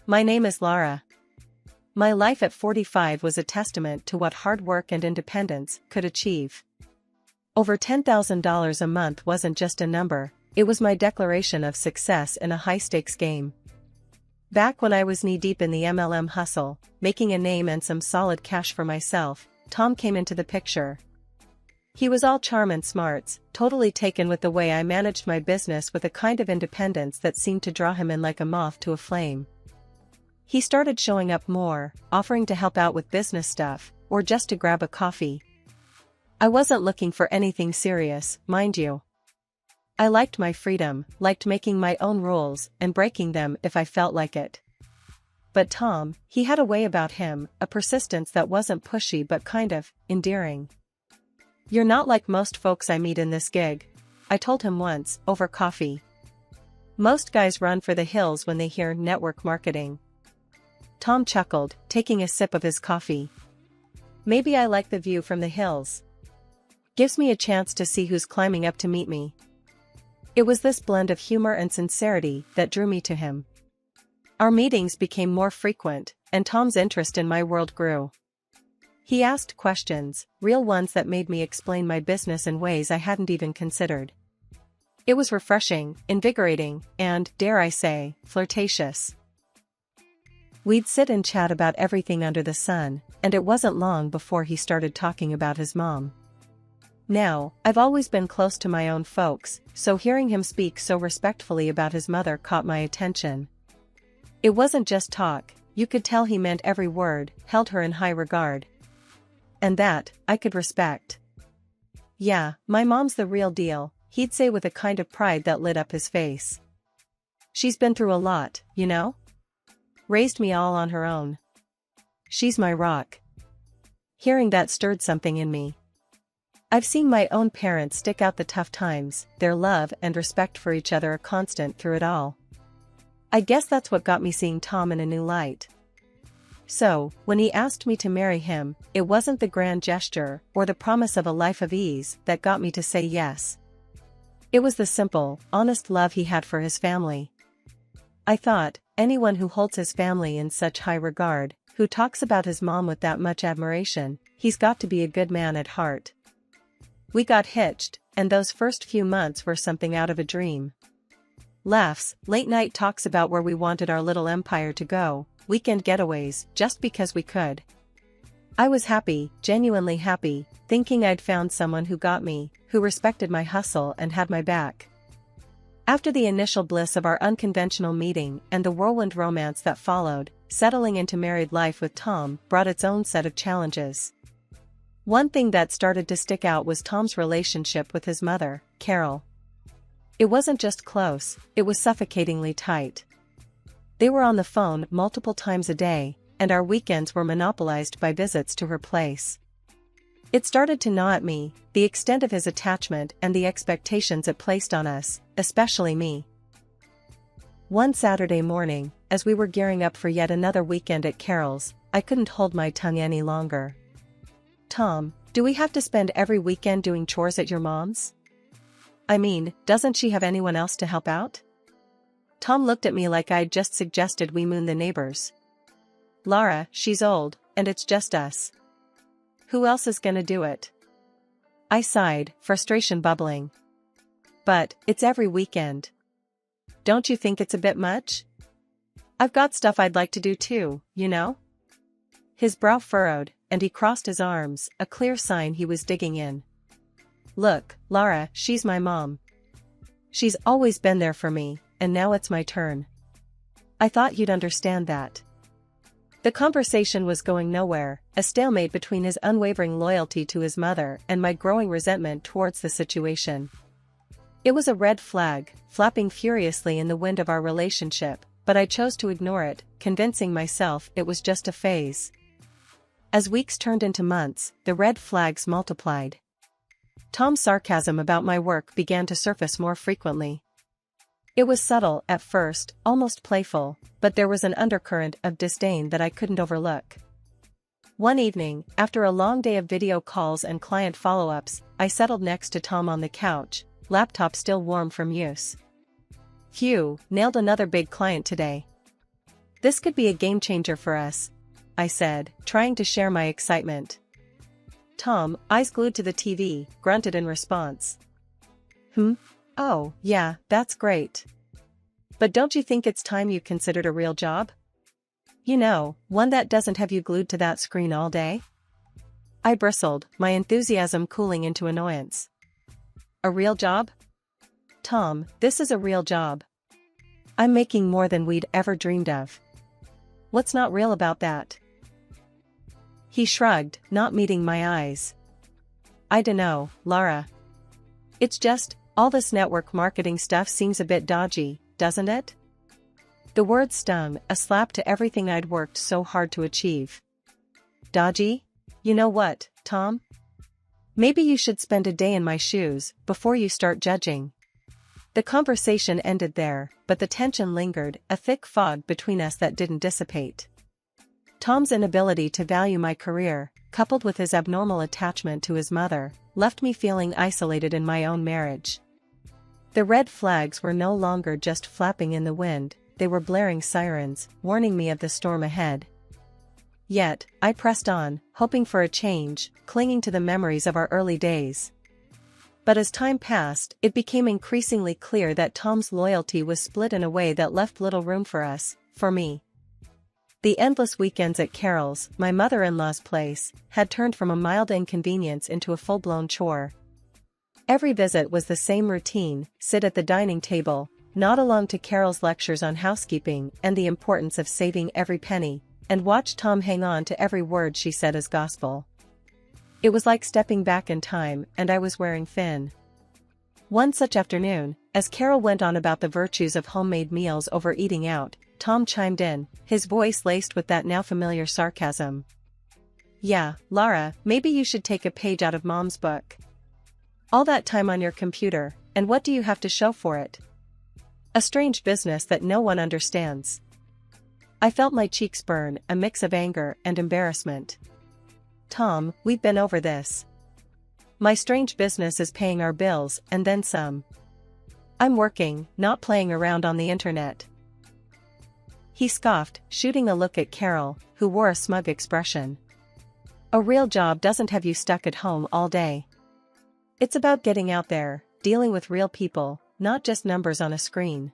My name is Lara. My life at 45 was a testament to what hard work and independence could achieve. Over $10,000 a month wasn't just a number, it was my declaration of success in a high-stakes game. Back when I was knee-deep in the MLM hustle, making a name and some solid cash for myself, Tom came into the picture. He was all charm and smarts, totally taken with the way I managed my business with a kind of independence that seemed to draw him in like a moth to a flame. He started showing up more, offering to help out with business stuff, or just to grab a coffee. I wasn't looking for anything serious, mind you. I liked my freedom, liked making my own rules and breaking them if I felt like it. But Tom, he had a way about him, a persistence that wasn't pushy but kind of endearing. "You're not like most folks I meet in this gig," I told him once, over coffee. "Most guys run for the hills when they hear network marketing." Tom chuckled, taking a sip of his coffee. "Maybe I like the view from the hills. Gives me a chance to see who's climbing up to meet me." It was this blend of humor and sincerity that drew me to him. Our meetings became more frequent, and Tom's interest in my world grew. He asked questions, real ones that made me explain my business in ways I hadn't even considered. It was refreshing, invigorating, and, dare I say, flirtatious. We'd sit and chat about everything under the sun, and it wasn't long before he started talking about his mom. Now, I've always been close to my own folks, so hearing him speak so respectfully about his mother caught my attention. It wasn't just talk, you could tell he meant every word, held her in high regard. And that, I could respect. "Yeah, my mom's the real deal," he'd say with a kind of pride that lit up his face. "She's been through a lot, you know? Raised me all on her own. She's my rock." Hearing that stirred something in me. I've seen my own parents stick out the tough times, their love and respect for each other a constant through it all. I guess that's what got me seeing Tom in a new light. So, when he asked me to marry him, it wasn't the grand gesture or the promise of a life of ease that got me to say yes. It was the simple, honest love he had for his family. I thought, anyone who holds his family in such high regard, who talks about his mom with that much admiration, he's got to be a good man at heart. We got hitched, and those first few months were something out of a dream. Laughs, late-night talks about where we wanted our little empire to go, weekend getaways, just because we could. I was happy, genuinely happy, thinking I'd found someone who got me, who respected my hustle and had my back. After the initial bliss of our unconventional meeting and the whirlwind romance that followed, settling into married life with Tom brought its own set of challenges. One thing that started to stick out was Tom's relationship with his mother, Carol. It wasn't just close, it was suffocatingly tight. They were on the phone multiple times a day, and our weekends were monopolized by visits to her place. It started to gnaw at me, the extent of his attachment and the expectations it placed on us, especially me. One Saturday morning, as we were gearing up for yet another weekend at Carol's, I couldn't hold my tongue any longer. "Tom, do we have to spend every weekend doing chores at your mom's? I mean, doesn't she have anyone else to help out?" Tom looked at me like I'd just suggested we moon the neighbors. "Lara, she's old, and it's just us. Who else is gonna do it?" I sighed, frustration bubbling. "But, it's every weekend. Don't you think it's a bit much? I've got stuff I'd like to do too, you know?" His brow furrowed, and he crossed his arms, a clear sign he was digging in. "Look, Lara, she's my mom. She's always been there for me, and now it's my turn. I thought you'd understand that." The conversation was going nowhere, a stalemate between his unwavering loyalty to his mother and my growing resentment towards the situation. It was a red flag, flapping furiously in the wind of our relationship, but I chose to ignore it, convincing myself it was just a phase. As weeks turned into months, the red flags multiplied. Tom's sarcasm about my work began to surface more frequently. It was subtle at first, almost playful, but there was an undercurrent of disdain that I couldn't overlook. One evening, after a long day of video calls and client follow-ups, I settled next to Tom on the couch, laptop still warm from use. "Phew, nailed another big client today." This could be a game changer for us, I said, trying to share my excitement. Tom, eyes glued to the TV, grunted in response. Oh, yeah, that's great. But don't you think it's time you considered a real job? You know, one that doesn't have you glued to that screen all day? I bristled, my enthusiasm cooling into annoyance. A real job? Tom, this is a real job. I'm making more than we'd ever dreamed of. What's not real about that? He shrugged, not meeting my eyes. I dunno, Lara. It's just, all this network marketing stuff seems a bit dodgy, doesn't it? The word stung, a slap to everything I'd worked so hard to achieve. Dodgy? You know what, Tom? Maybe you should spend a day in my shoes, before you start judging. The conversation ended there, but the tension lingered, a thick fog between us that didn't dissipate. Tom's inability to value my career, coupled with his abnormal attachment to his mother, left me feeling isolated in my own marriage. The red flags were no longer just flapping in the wind, they were blaring sirens, warning me of the storm ahead. Yet, I pressed on, hoping for a change, clinging to the memories of our early days. But as time passed, it became increasingly clear that Tom's loyalty was split in a way that left little room for us, for me. The endless weekends at Carol's, my mother-in-law's place, had turned from a mild inconvenience into a full-blown chore. Every visit was the same routine: sit at the dining table, nod along to Carol's lectures on housekeeping and the importance of saving every penny, and watch Tom hang on to every word she said as gospel. It was like stepping back in time, and I was wearing thin. One such afternoon, as Carol went on about the virtues of homemade meals over eating out, Tom chimed in, his voice laced with that now familiar sarcasm. Yeah, Lara, maybe you should take a page out of Mom's book. All that time on your computer, and what do you have to show for it? A strange business that no one understands. I felt my cheeks burn, a mix of anger and embarrassment. Tom, we've been over this. My strange business is paying our bills, and then some. I'm working, not playing around on the internet. He scoffed, shooting a look at Carol, who wore a smug expression. A real job doesn't have you stuck at home all day. It's about getting out there, dealing with real people, not just numbers on a screen.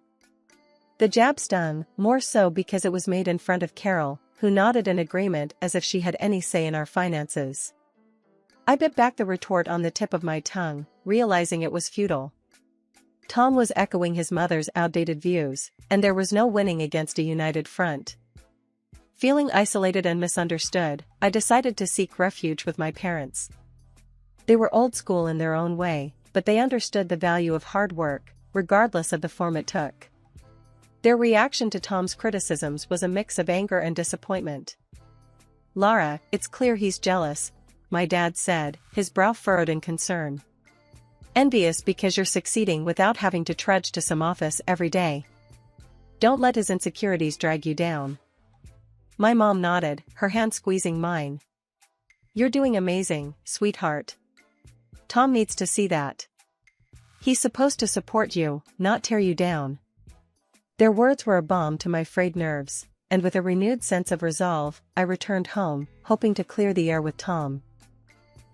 The jab stung, more so because it was made in front of Carol, who nodded in agreement as if she had any say in our finances. I bit back the retort on the tip of my tongue, realizing it was futile. Tom was echoing his mother's outdated views, and there was no winning against a united front. Feeling isolated and misunderstood, I decided to seek refuge with my parents. They were old school in their own way, but they understood the value of hard work, regardless of the form it took. Their reaction to Tom's criticisms was a mix of anger and disappointment. Lara, it's clear he's jealous, my dad said, his brow furrowed in concern. Envious because you're succeeding without having to trudge to some office every day. Don't let his insecurities drag you down. My mom nodded, her hand squeezing mine. You're doing amazing, sweetheart. Tom needs to see that. He's supposed to support you, not tear you down. Their words were a balm to my frayed nerves, and with a renewed sense of resolve, I returned home, hoping to clear the air with Tom.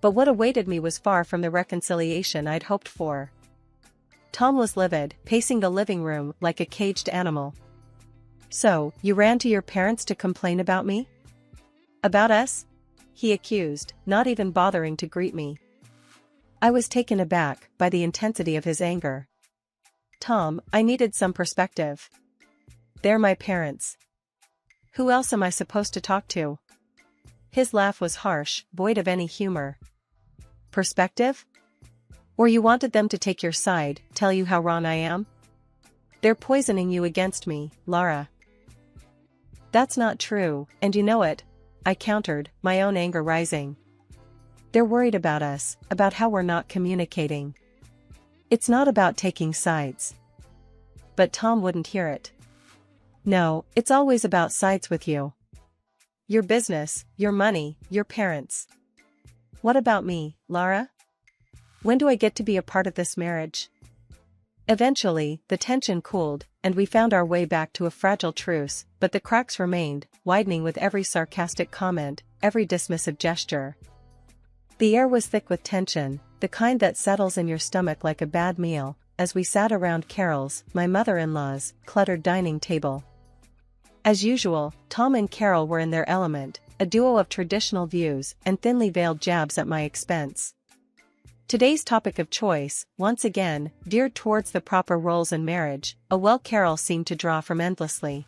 But what awaited me was far from the reconciliation I'd hoped for. Tom was livid, pacing the living room like a caged animal. So, you ran to your parents to complain about me? About us? He accused, not even bothering to greet me. I was taken aback by the intensity of his anger. Tom, I needed some perspective. They're my parents. Who else am I supposed to talk to? His laugh was harsh, void of any humor. Perspective? Or you wanted them to take your side, tell you how wrong I am? They're poisoning you against me, Lara. That's not true, and you know it, I countered, my own anger rising. They're worried about us, about how we're not communicating. It's not about taking sides. But Tom wouldn't hear it. No, it's always about sides with you. Your business, your money, your parents. What about me, Lara? When do I get to be a part of this marriage? Eventually, the tension cooled, and we found our way back to a fragile truce, but the cracks remained, widening with every sarcastic comment, every dismissive gesture. The air was thick with tension, the kind that settles in your stomach like a bad meal, as we sat around Carol's, my mother-in-law's, cluttered dining table. As usual, Tom and Carol were in their element, a duo of traditional views and thinly veiled jabs at my expense. Today's topic of choice, once again, geared towards the proper roles in marriage, a well Carol seemed to draw from endlessly.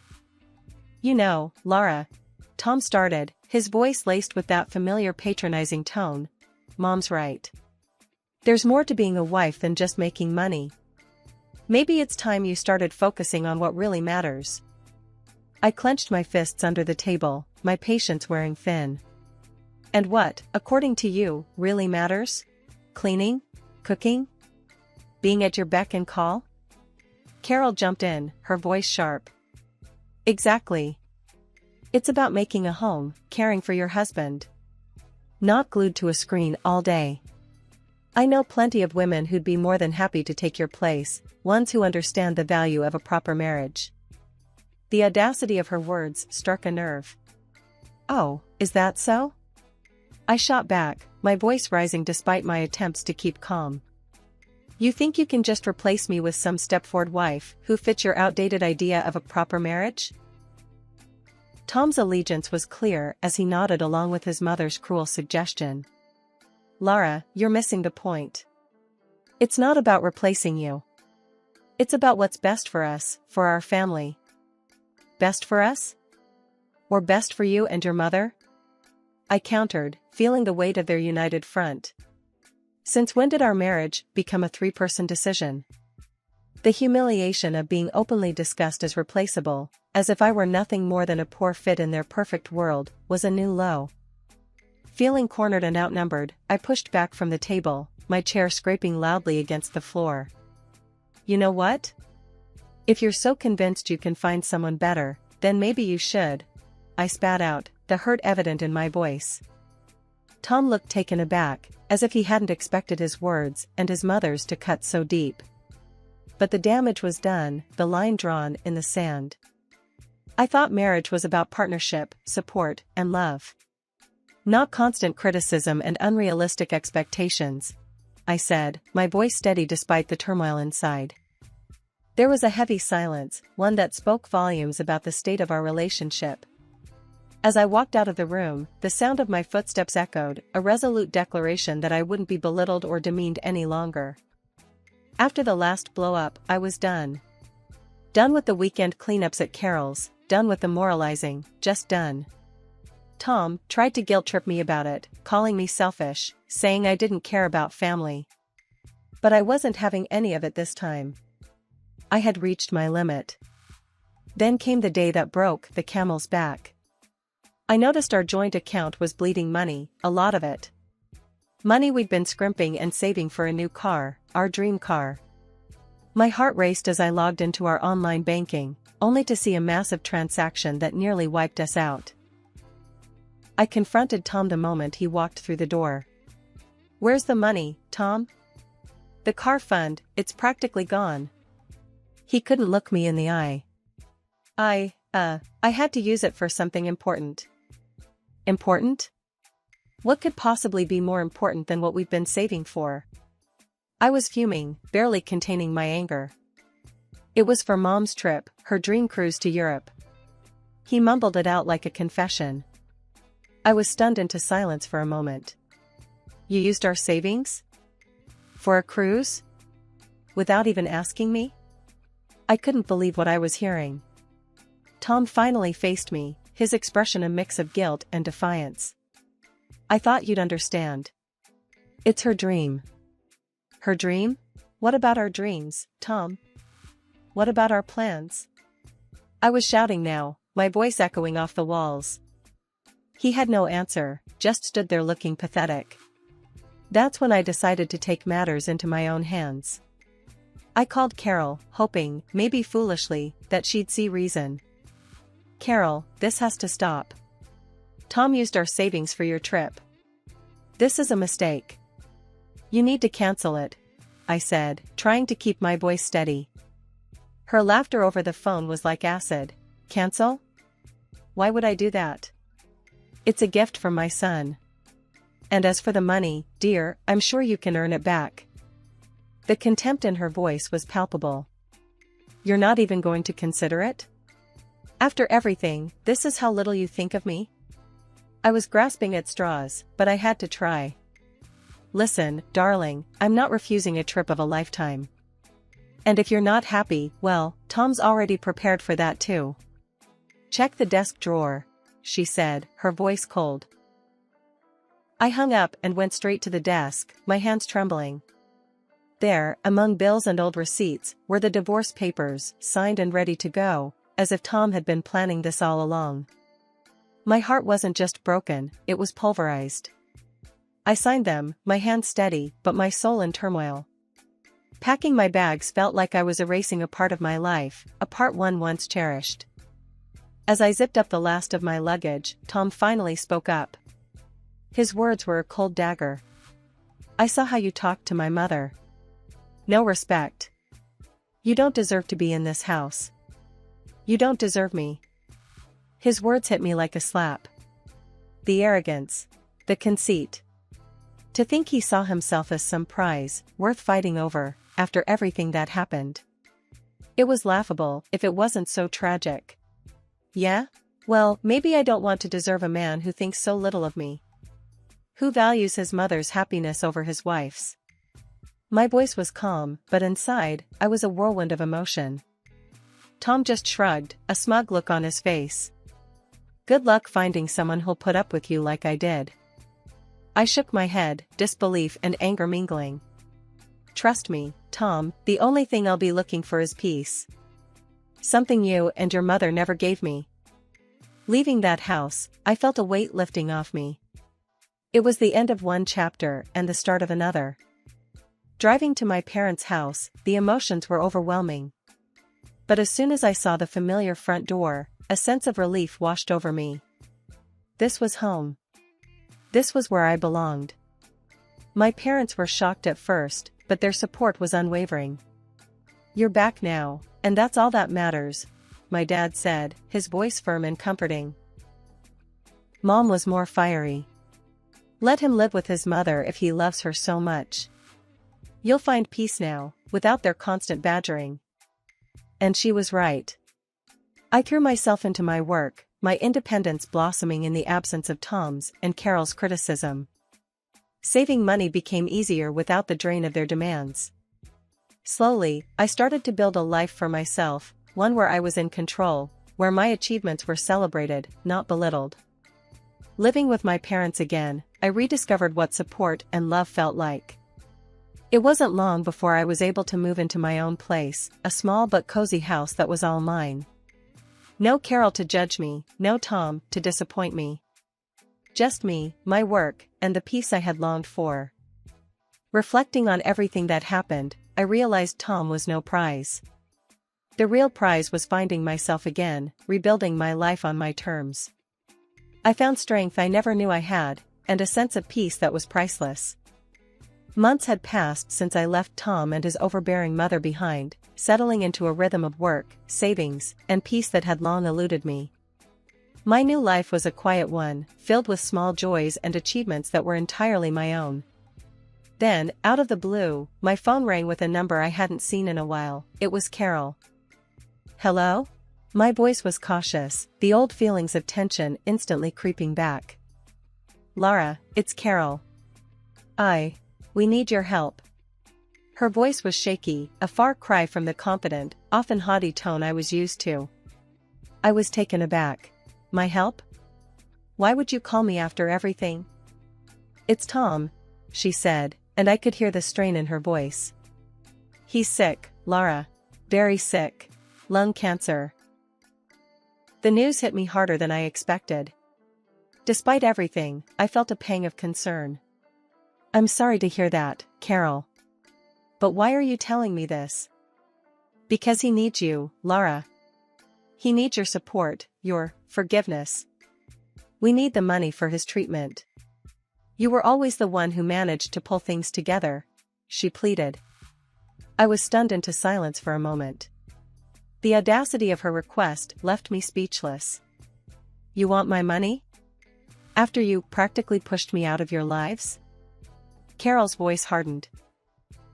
"You know, Laura," Tom started, his voice laced with that familiar patronizing tone, "Mom's right. There's more to being a wife than just making money. Maybe it's time you started focusing on what really matters." I clenched my fists under the table, my patience wearing thin. "And what, according to you, really matters? Cleaning? Cooking? Being at your beck and call?" Carol jumped in, her voice sharp. "Exactly. It's about making a home, caring for your husband. Not glued to a screen all day. I know plenty of women who'd be more than happy to take your place, ones who understand the value of a proper marriage." The audacity of her words struck a nerve. "Oh, is that so?" I shot back, my voice rising despite my attempts to keep calm. "You think you can just replace me with some step-forward wife who fits your outdated idea of a proper marriage?" Tom's allegiance was clear as he nodded along with his mother's cruel suggestion. "Laura, you're missing the point. It's not about replacing you. It's about what's best for us, for our family." "Best for us? Or best for you and your mother?" I countered, feeling the weight of their united front. Since when did our marriage become a three-person decision? The humiliation of being openly discussed as replaceable, as if I were nothing more than a poor fit in their perfect world, was a new low. Feeling cornered and outnumbered, I pushed back from the table, my chair scraping loudly against the floor. "You know what? If you're so convinced you can find someone better, then maybe you should," I spat out, the hurt evident in my voice. Tom looked taken aback, as if he hadn't expected his words and his mother's to cut so deep. But the damage was done, the line drawn in the sand. "I thought marriage was about partnership, support, and love. Not constant criticism and unrealistic expectations," I said, my voice steady despite the turmoil inside. There was a heavy silence, one that spoke volumes about the state of our relationship. As I walked out of the room, the sound of my footsteps echoed, a resolute declaration that I wouldn't be belittled or demeaned any longer. After the last blow-up, I was done. Done with the weekend cleanups at Carol's, done with the moralizing, just done. Tom tried to guilt-trip me about it, calling me selfish, saying I didn't care about family. But I wasn't having any of it this time. I had reached my limit. Then came the day that broke the camel's back. I noticed our joint account was bleeding money, a lot of it. Money we'd been scrimping and saving for a new car, our dream car. My heart raced as I logged into our online banking, only to see a massive transaction that nearly wiped us out. I confronted Tom the moment he walked through the door. "Where's the money, Tom?" "The car fund, it's practically gone." He couldn't look me in the eye. I had to use it for something important." "Important? What could possibly be more important than what we've been saving for?" I was fuming, barely containing my anger. "It was for Mom's trip, her dream cruise to Europe." He mumbled it out like a confession. I was stunned into silence for a moment. "You used our savings? For a cruise? Without even asking me?" I couldn't believe what I was hearing. Tom finally faced me, his expression a mix of guilt and defiance. "I thought you'd understand. It's her dream." "Her dream? What about our dreams, Tom? What about our plans?" I was shouting now, my voice echoing off the walls. He had no answer, just stood there looking pathetic. That's when I decided to take matters into my own hands. I called Carol, hoping, maybe foolishly, that she'd see reason. "Carol, this has to stop. Tom used our savings for your trip. This is a mistake. You need to cancel it. I said, trying to keep my voice steady. Her laughter over the phone was like acid. Cancel? Why would I do that? It's a gift from my son. And as for the money, dear, I'm sure you can earn it back. The contempt in her voice was palpable. You're not even going to consider it? After everything, this is how little you think of me? I was grasping at straws, but I had to try. Listen, darling, I'm not refusing a trip of a lifetime. And if you're not happy, well, Tom's already prepared for that too. Check the desk drawer, she said, her voice cold. I hung up and went straight to the desk, my hands trembling. There, among bills and old receipts, were the divorce papers, signed and ready to go, as if Tom had been planning this all along. My heart wasn't just broken, it was pulverized. I signed them, my hands steady, but my soul in turmoil. Packing my bags felt like I was erasing a part of my life, a part one once cherished. As I zipped up the last of my luggage, Tom finally spoke up. His words were a cold dagger. I saw how you talked to my mother. No respect. You don't deserve to be in this house. You don't deserve me. His words hit me like a slap. The arrogance. The conceit. To think he saw himself as some prize, worth fighting over, after everything that happened. It was laughable, if it wasn't so tragic. Yeah? Well, maybe I don't want to deserve a man who thinks so little of me. Who values his mother's happiness over his wife's. My voice was calm, but inside, I was a whirlwind of emotion. Tom just shrugged, a smug look on his face. Good luck finding someone who'll put up with you like I did. I shook my head, disbelief and anger mingling. Trust me, Tom, the only thing I'll be looking for is peace. Something you and your mother never gave me. Leaving that house, I felt a weight lifting off me. It was the end of one chapter and the start of another. Driving to my parents' house, the emotions were overwhelming. But as soon as I saw the familiar front door, a sense of relief washed over me. This was home. This was where I belonged. My parents were shocked at first, but their support was unwavering. You're back now, and that's all that matters, my dad said, his voice firm and comforting. Mom was more fiery. Let him live with his mother if he loves her so much. You'll find peace now, without their constant badgering. And she was right. I threw myself into my work, my independence blossoming in the absence of Tom's and Carol's criticism. Saving money became easier without the drain of their demands. Slowly, I started to build a life for myself, one where I was in control, where my achievements were celebrated, not belittled. Living with my parents again, I rediscovered what support and love felt like. It wasn't long before I was able to move into my own place, a small but cozy house that was all mine. No Carol to judge me, no Tom to disappoint me. Just me, my work, and the peace I had longed for. Reflecting on everything that happened, I realized Tom was no prize. The real prize was finding myself again, rebuilding my life on my terms. I found strength I never knew I had, and a sense of peace that was priceless. Months had passed since I left Tom and his overbearing mother behind, settling into a rhythm of work, savings, and peace that had long eluded me. My new life was a quiet one, filled with small joys and achievements that were entirely my own. Then, out of the blue, my phone rang with a number I hadn't seen in a while. It was Carol. Hello? My voice was cautious, the old feelings of tension instantly creeping back. Lara, it's Carol. We need your help. Her voice was shaky, a far cry from the confident, often haughty tone I was used to. I was taken aback. My help? Why would you call me after everything? It's Tom, she said, and I could hear the strain in her voice. He's sick, Lara. Very sick. Lung cancer. The news hit me harder than I expected. Despite everything, I felt a pang of concern. I'm sorry to hear that, Carol. But why are you telling me this? Because he needs you, Lara. He needs your support, your forgiveness. We need the money for his treatment. You were always the one who managed to pull things together, she pleaded. I was stunned into silence for a moment. The audacity of her request left me speechless. You want my money? After you practically pushed me out of your lives? Carol's voice hardened.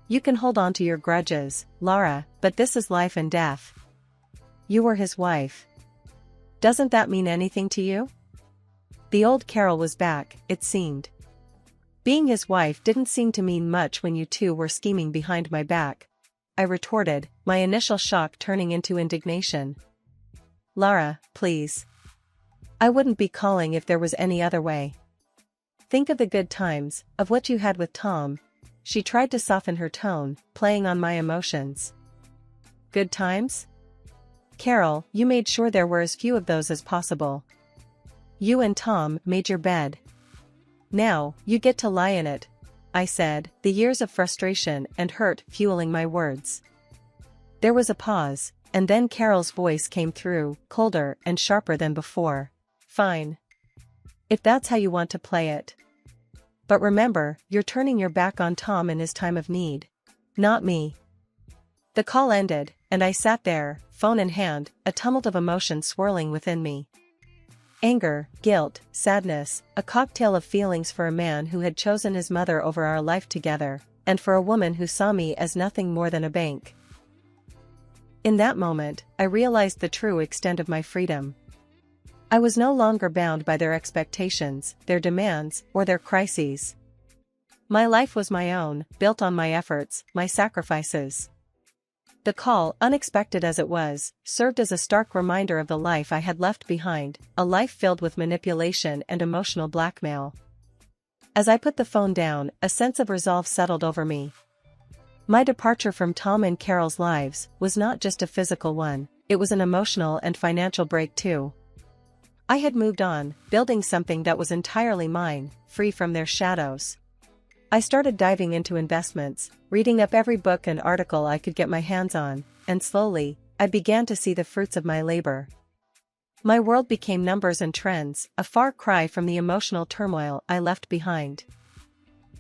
You can hold on to your grudges, Lara, but this is life and death. You were his wife. Doesn't that mean anything to you? The old Carol was back, it seemed. Being his wife didn't seem to mean much when you two were scheming behind my back, I retorted, my initial shock turning into indignation. Lara, please. I wouldn't be calling if there was any other way. Think of the good times, of what you had with Tom. She tried to soften her tone, playing on my emotions. Good times? Carol, you made sure there were as few of those as possible. You and Tom made your bed. Now, you get to lie in it, I said, the years of frustration and hurt fueling my words. There was a pause, and then Carol's voice came through, colder and sharper than before. Fine. If that's how you want to play it. But remember, you're turning your back on Tom in his time of need. Not me. The call ended, and I sat there, phone in hand, a tumult of emotion swirling within me. Anger, guilt, sadness, a cocktail of feelings for a man who had chosen his mother over our life together, and for a woman who saw me as nothing more than a bank. In that moment, I realized the true extent of my freedom. I was no longer bound by their expectations, their demands, or their crises. My life was my own, built on my efforts, my sacrifices. The call, unexpected as it was, served as a stark reminder of the life I had left behind, a life filled with manipulation and emotional blackmail. As I put the phone down, a sense of resolve settled over me. My departure from Tom and Carol's lives was not just a physical one, it was an emotional and financial break too. I had moved on, building something that was entirely mine, free from their shadows. I started diving into investments, reading up every book and article I could get my hands on, and slowly, I began to see the fruits of my labor. My world became numbers and trends, a far cry from the emotional turmoil I left behind.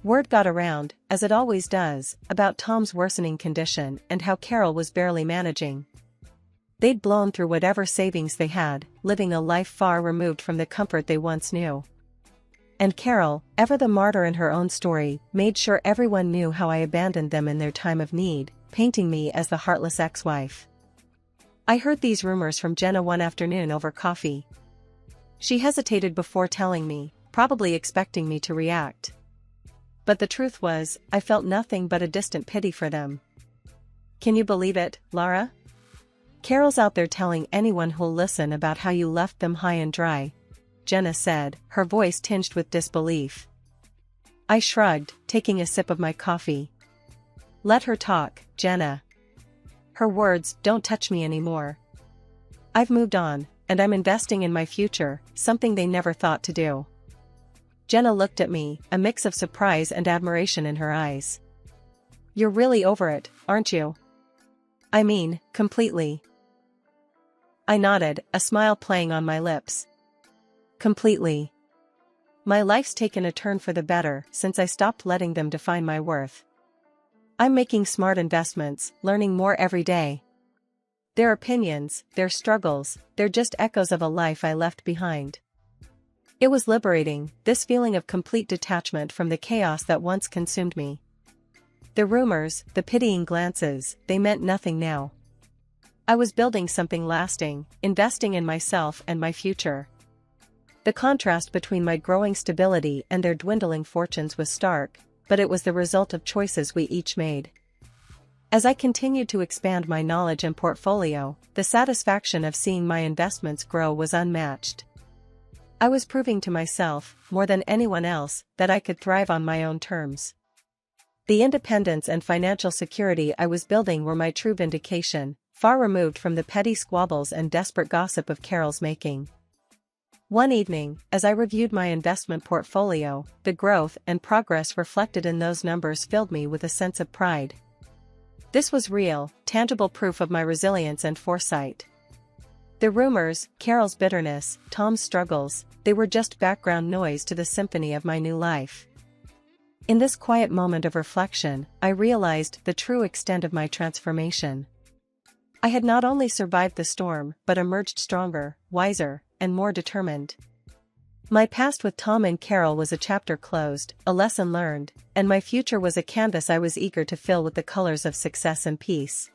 Word got around, as it always does, about Tom's worsening condition and how Carol was barely managing. They'd blown through whatever savings they had, living a life far removed from the comfort they once knew. And Carol, ever the martyr in her own story, made sure everyone knew how I abandoned them in their time of need, painting me as the heartless ex-wife. I heard these rumors from Jenna one afternoon over coffee. She hesitated before telling me, probably expecting me to react. But the truth was, I felt nothing but a distant pity for them. Can you believe it, Lara? Carol's out there telling anyone who'll listen about how you left them high and dry, Jenna said, her voice tinged with disbelief. I shrugged, taking a sip of my coffee. Let her talk, Jenna. Her words don't touch me anymore. I've moved on, and I'm investing in my future, something they never thought to do. Jenna looked at me, a mix of surprise and admiration in her eyes. You're really over it, aren't you? I mean, completely. I nodded, a smile playing on my lips. Completely. My life's taken a turn for the better since I stopped letting them define my worth. I'm making smart investments, learning more every day. Their opinions, their struggles, they're just echoes of a life I left behind. It was liberating, this feeling of complete detachment from the chaos that once consumed me. The rumors, the pitying glances, they meant nothing now. I was building something lasting, investing in myself and my future. The contrast between my growing stability and their dwindling fortunes was stark, but it was the result of choices we each made. As I continued to expand my knowledge and portfolio, the satisfaction of seeing my investments grow was unmatched. I was proving to myself, more than anyone else, that I could thrive on my own terms. The independence and financial security I was building were my true vindication, far removed from the petty squabbles and desperate gossip of Carol's making. One evening, as I reviewed my investment portfolio, the growth and progress reflected in those numbers filled me with a sense of pride. This was real, tangible proof of my resilience and foresight. The rumors, Carol's bitterness, Tom's struggles, they were just background noise to the symphony of my new life. In this quiet moment of reflection, I realized the true extent of my transformation. I had not only survived the storm but emerged stronger, wiser, and more determined. My past with Tom and Carol was a chapter closed, a lesson learned, and my future was a canvas I was eager to fill with the colors of success and peace.